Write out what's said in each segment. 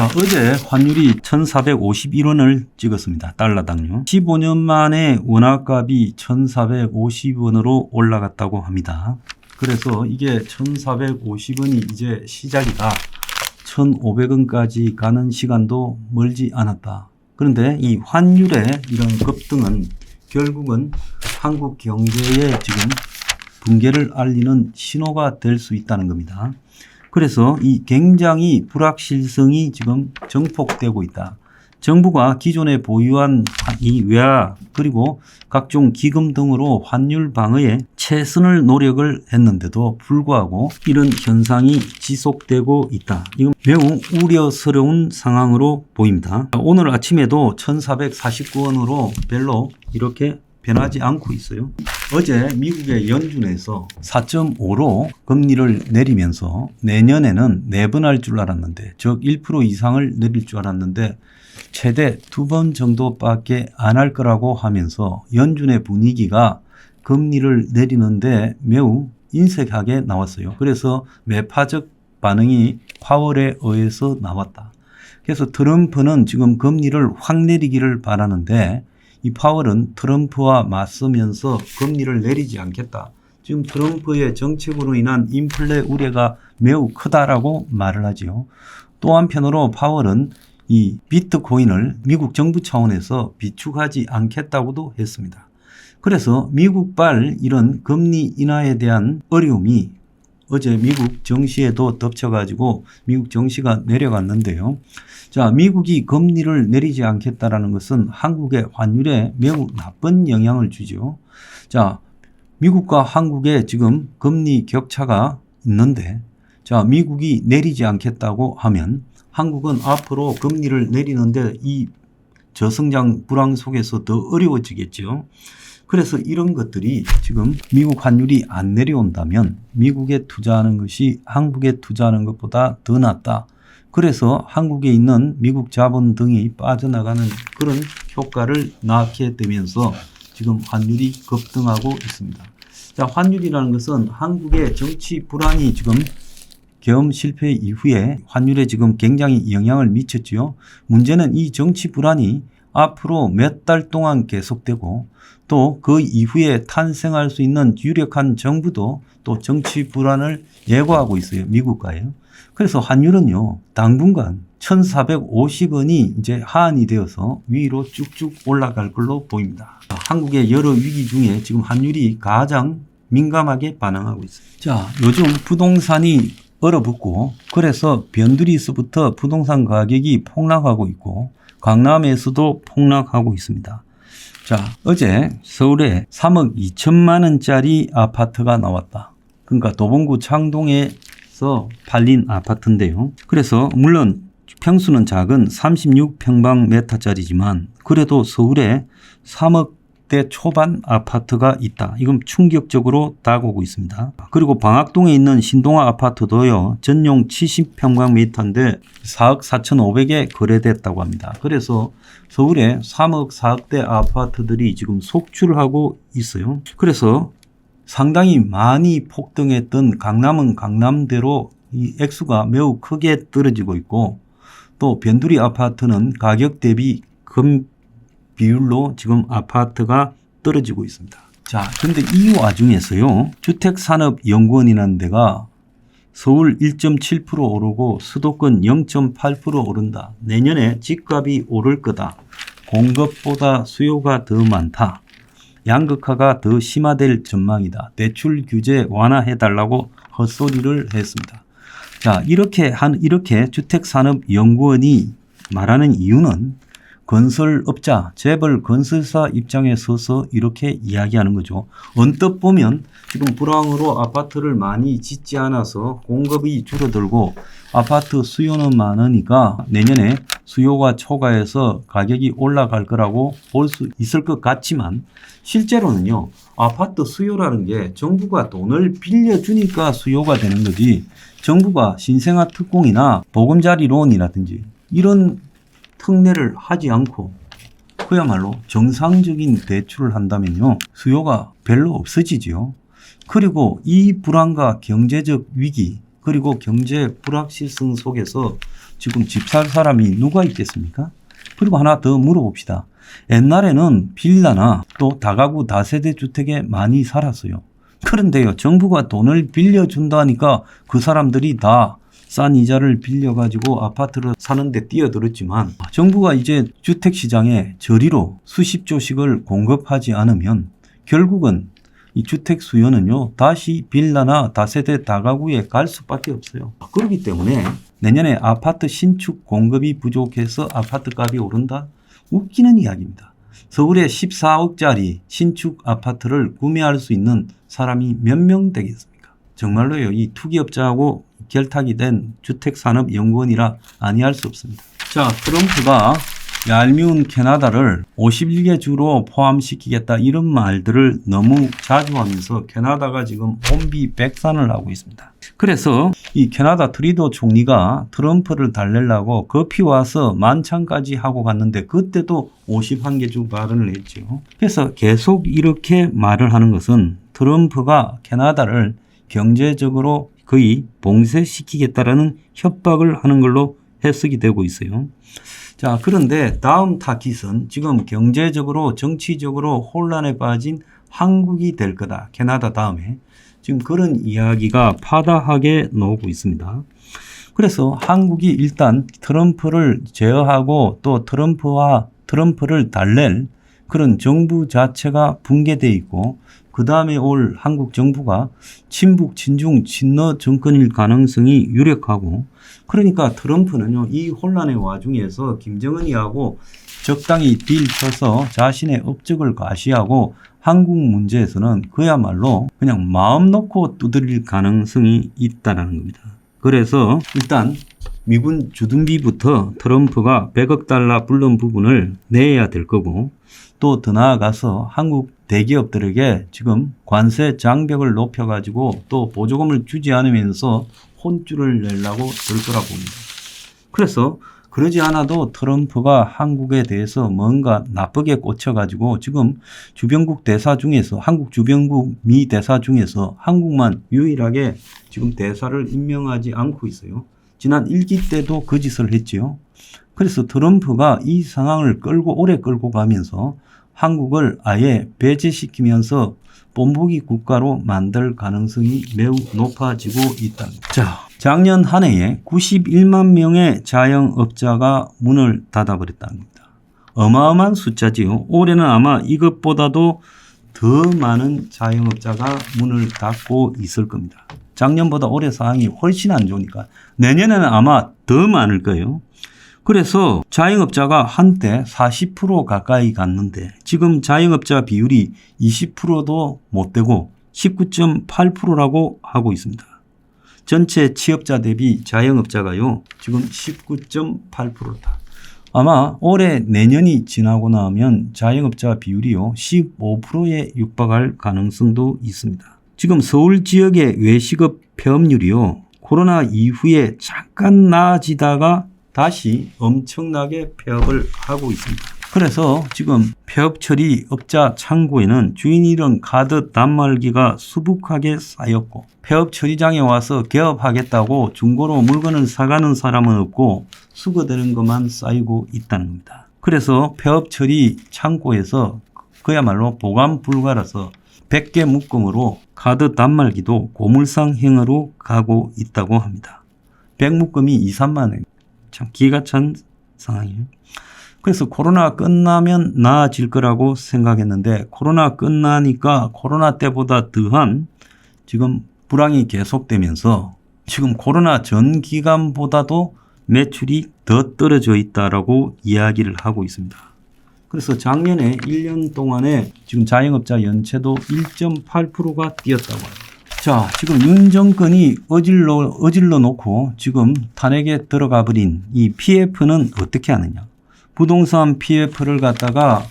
자, 어제 환율이 1451원을 찍었습니다. 달러당요. 15년 만에 원화값이 1450원으로 올라갔다고 합니다. 그래서 이게 1450원이 이제 시작이다. 1500원까지 가는 시간도 멀지 않았다. 그런데 이 환율의 이런 급등은 결국은 한국 경제에 지금 붕괴를 알리는 신호가 될 수 있다는 겁니다. 그래서 이 굉장히 불확실성이 지금 증폭되고 있다. 정부가 기존에 보유한 이 외화 그리고 각종 기금 등으로 환율 방어에 최선을 노력을 했는데도 불구하고 이런 현상이 지속되고 있다. 이건 매우 우려스러운 상황으로 보입니다. 오늘 아침에도 1449원으로 별로 이렇게 변하지 않고 있어요. 어제 미국의 연준에서 4.5로 금리를 내리면서 내년에는 내분할 줄 알았는데 즉 1% 이상을 내릴 줄 알았는데 최대 2번 정도밖에 안 할 거라고 하면서 연준의 분위기가 금리를 내리는데 매우 인색하게 나왔어요. 그래서 매파적 반응이 파월에 의해서 나왔다. 그래서 트럼프는 지금 금리를 확 내리기를 바라는데 이 파월은 트럼프와 맞서면서 금리를 내리지 않겠다. 지금 트럼프의 정책으로 인한 인플레 우려가 매우 크다라고 말을 하지요. 또 한편으로 파월은 이 비트코인을 미국 정부 차원에서 비축하지 않겠다고도 했습니다. 그래서 미국발 이런 금리 인하에 대한 어려움이 어제 미국 정시에도 덮쳐가지고 미국 정시가 내려갔는데요. 자, 미국이 금리를 내리지 않겠다라는 것은 한국의 환율에 매우 나쁜 영향을 주죠. 자, 미국과 한국의 지금 금리 격차가 있는데, 자, 미국이 내리지 않겠다고 하면 한국은 앞으로 금리를 내리는데 이 저성장 불황 속에서 더 어려워지겠죠. 그래서 이런 것들이 지금 미국 환율이 안 내려온다면 미국에 투자하는 것이 한국에 투자하는 것보다 더 낫다. 그래서 한국에 있는 미국 자본 등이 빠져나가는 그런 효과를 낳게 되면서 지금 환율이 급등하고 있습니다. 자, 환율이라는 것은 한국의 정치 불안이 지금 계엄 실패 이후에 환율에 지금 굉장히 영향을 미쳤지요. 문제는 이 정치 불안이 앞으로 몇 달 동안 계속되고 또 그 이후에 탄생할 수 있는 유력한 정부도 또 정치 불안을 예고하고 있어요. 미국과요. 그래서 환율은요, 당분간 1450원이 이제 하한이 되어서 위로 쭉쭉 올라갈 걸로 보입니다. 한국의 여러 위기 중에 지금 환율이 가장 민감하게 반응하고 있어요. 자, 요즘 부동산이 얼어붙고 그래서 변두리에서부터 부동산 가격이 폭락하고 있고 강남에서도 폭락하고 있습니다. 자, 어제 서울에 3억 2천만 원짜리 아파트가 나왔다. 그러니까 도봉구 창동에서 팔린 아파트인데요. 그래서 물론 평수는 작은 36평방미터짜리지만 그래도 서울에 3억대 초반 아파트가 있다. 이건 충격적으로 다가오고 있습니다. 그리고 방학동에 있는 신동아 아파트도요. 전용 70평방미터인데 4억 4,500에 거래됐다고 합니다. 그래서 서울에 3억 4억대 아파트들이 지금 속출하고 있어요. 그래서 상당히 많이 폭등했던 강남은 강남대로 이 액수가 매우 크게 떨어지고 있고 또 변두리 아파트는 가격 대비 금 비율로 지금 아파트가 떨어지고 있습니다. 자, 그런데 이 와중에서요, 주택산업연구원이라는 데가 서울 1.7% 오르고 수도권 0.8% 오른다. 내년에 집값이 오를 거다. 공급보다 수요가 더 많다. 양극화가 더 심화될 전망이다. 대출 규제 완화해달라고 헛소리를 했습니다. 자, 이렇게 주택산업연구원이 말하는 이유는 건설업자, 재벌 건설사 입장에 서서 이렇게 이야기하는 거죠. 언뜻 보면 지금 불황으로 아파트를 많이 짓지 않아서 공급이 줄어들고 아파트 수요는 많으니까 내년에 수요가 초과해서 가격이 올라갈 거라고 볼 수 있을 것 같지만 실제로는요, 아파트 수요라는 게 정부가 돈을 빌려주니까 수요가 되는 거지 정부가 신생아 특공이나 보금자리 론이라든지 이런 특례를 하지 않고 그야말로 정상적인 대출을 한다면요, 수요가 별로 없어지지요. 그리고 이 불안과 경제적 위기 그리고 경제 불확실성 속에서 지금 집 살 사람이 누가 있겠습니까? 그리고 하나 더 물어봅시다. 옛날에는 빌라나 또 다가구 다세대 주택에 많이 살았어요. 그런데요, 정부가 돈을 빌려준다니까 그 사람들이 다 싼 이자를 빌려가지고 아파트를 사는데 뛰어들었지만 정부가 이제 주택시장에 저리로 수십조씩을 공급하지 않으면 결국은 이 주택 수요는요 다시 빌라나 다세대 다가구에 갈 수밖에 없어요. 그렇기 때문에 내년에 아파트 신축 공급이 부족해서 아파트 값이 오른다? 웃기는 이야기입니다. 서울에 14억짜리 신축 아파트를 구매할 수 있는 사람이 몇 명 되겠습니까? 정말로요, 이 투기업자하고 결탁이 된 주택산업연구원이라 아니할 수 없습니다. 자, 트럼프가 얄미운 캐나다를 51개 주로 포함시키겠다 이런 말들을 너무 자주 하면서 캐나다가 지금 혼비백산을 하고 있습니다. 그래서 이 캐나다 트리도 총리가 트럼프를 달래려고 급히 와서 만찬까지 하고 갔는데 그때도 51개 주 발언을 했죠. 그래서 계속 이렇게 말을 하는 것은 트럼프가 캐나다를 경제적으로 거의 봉쇄시키겠다라는 협박을 하는 걸로 해석이 되고 있어요. 자, 그런데 다음 타깃은 지금 경제적으로 정치적으로 혼란에 빠진 한국이 될 거다. 캐나다 다음에. 지금 그런 이야기가 파다하게 나오고 있습니다. 그래서 한국이 일단 트럼프를 제어하고 또 트럼프를 달랠 그런 정부 자체가 붕괴되어 있고 그 다음에 올 한국 정부가 친북, 친중, 친러 정권일 가능성이 유력하고 그러니까 트럼프는요, 이 혼란의 와중에서 김정은이하고 적당히 딜 쳐서 자신의 업적을 과시하고 한국 문제에서는 그야말로 그냥 마음 놓고 두드릴 가능성이 있다는 겁니다. 그래서 일단 미군 주둔비부터 트럼프가 100억 달러 불른 부분을 내야 될 거고 또 더 나아가서 한국 대기업들에게 지금 관세 장벽을 높여가지고 또 보조금을 주지 않으면서 혼쭐을 내려고 들 거라고 봅니다. 그래서 그러지 않아도 트럼프가 한국에 대해서 뭔가 나쁘게 꽂혀가지고 지금 주변국 대사 중에서 한국 주변국 미 대사 중에서 한국만 유일하게 지금 대사를 임명하지 않고 있어요. 지난 1기 때도 그 짓을 했지요. 그래서 트럼프가 이 상황을 오래 끌고 가면서 한국을 아예 배제시키면서 본보기 국가로 만들 가능성이 매우 높아지고 있답니다. 자, 작년 한 해에 91만 명의 자영업자가 문을 닫아버렸다는 겁니다. 어마어마한 숫자지요. 올해는 아마 이것보다도 더 많은 자영업자가 문을 닫고 있을 겁니다. 작년보다 올해 상황이 훨씬 안 좋으니까 내년에는 아마 더 많을 거예요. 그래서 자영업자가 한때 40% 가까이 갔는데 지금 자영업자 비율이 20%도 못 되고 19.8%라고 하고 있습니다. 전체 취업자 대비 자영업자가요, 지금 19.8%다. 아마 올해 내년이 지나고 나면 자영업자 비율이요 15%에 육박할 가능성도 있습니다. 지금 서울 지역의 외식업 폐업률이요 코로나 이후에 잠깐 나아지다가 다시 엄청나게 폐업을 하고 있습니다. 그래서 지금 폐업 처리 업자 창고에는 주인이 잃은 카드 단말기가 수북하게 쌓였고 폐업 처리장에 와서 개업하겠다고 중고로 물건을 사가는 사람은 없고 수거되는 것만 쌓이고 있다는 겁니다. 그래서 폐업 처리 창고에서 그야말로 보관 불가라서 100개 묶음으로 카드 단말기도 고물상행으로 가고 있다고 합니다. 100묶음이 2, 3만 원. 참 기가 찬 상황이에요. 그래서 코로나 끝나면 나아질 거라고 생각했는데 코로나 끝나니까 코로나 때보다 더한 지금 불황이 계속되면서 지금 코로나 전 기간보다도 매출이 더 떨어져 있다라고 이야기를 하고 있습니다. 그래서 작년에 1년 동안에 지금 자영업자 연체도 1.8%가 뛰었다고 합니다. 자, 지금 윤 정권이 어질러 놓고 지금 탄핵에 들어가 버린 이 PF는 어떻게 하느냐. 부동산 PF를 갖다가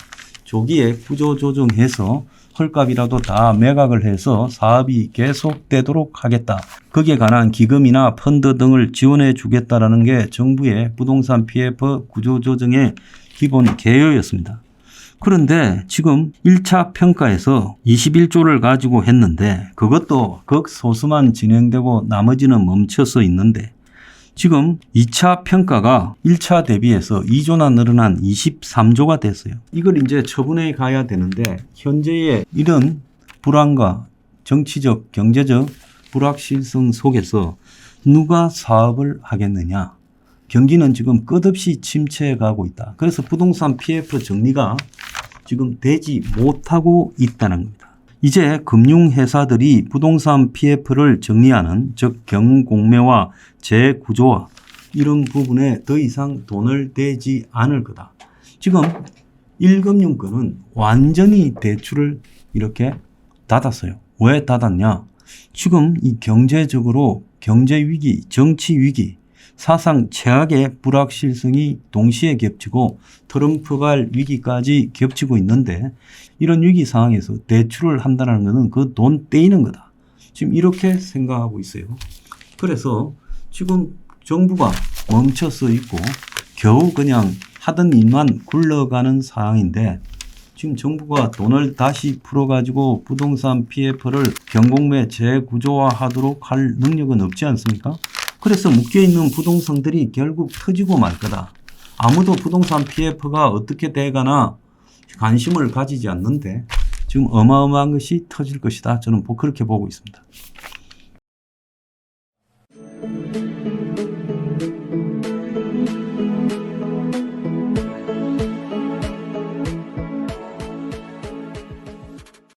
조기에 구조조정해서 헐값이라도 다 매각을 해서 사업이 계속되도록 하겠다. 거기에 관한 기금이나 펀드 등을 지원해 주겠다라는 게 정부의 부동산 PF 구조조정의 기본 개요였습니다. 그런데 지금 1차 평가에서 21조를 가지고 했는데 그것도 극소수만 진행되고 나머지는 멈춰서 있는데 지금 2차 평가가 1차 대비해서 2조나 늘어난 23조가 됐어요. 이걸 이제 처분해 가야 되는데 현재의 이런 불안과 정치적, 경제적 불확실성 속에서 누가 사업을 하겠느냐. 경기는 지금 끝없이 침체해 가고 있다. 그래서 부동산 PF 정리가 지금 되지 못하고 있다는 겁니다. 이제 금융회사들이 부동산 PF를 정리하는 즉 경공매와 재구조화 이런 부분에 더 이상 돈을 대지 않을 거다. 지금 1금융권은 완전히 대출을 이렇게 닫았어요. 왜 닫았냐? 지금 이 경제적으로 경제위기, 정치위기, 사상 최악의 불확실성이 동시에 겹치고 트럼프갈 위기까지 겹치고 있는데 이런 위기 상황에서 대출을 한다는 것은 그 돈 떼이는 거다. 지금 이렇게 생각하고 있어요. 그래서 지금 정부가 멈춰서 있고 겨우 그냥 하던 일만 굴러가는 상황인데 지금 정부가 돈을 다시 풀어가지고 부동산 PF를 경공매 재구조화하도록 할 능력은 없지 않습니까? 그래서 묶여있는 부동산들이 결국 터지고 말 거다. 아무도 부동산 PF가 어떻게 돼가나 관심을 가지지 않는데 지금 어마어마한 것이 터질 것이다. 저는 그렇게 보고 있습니다.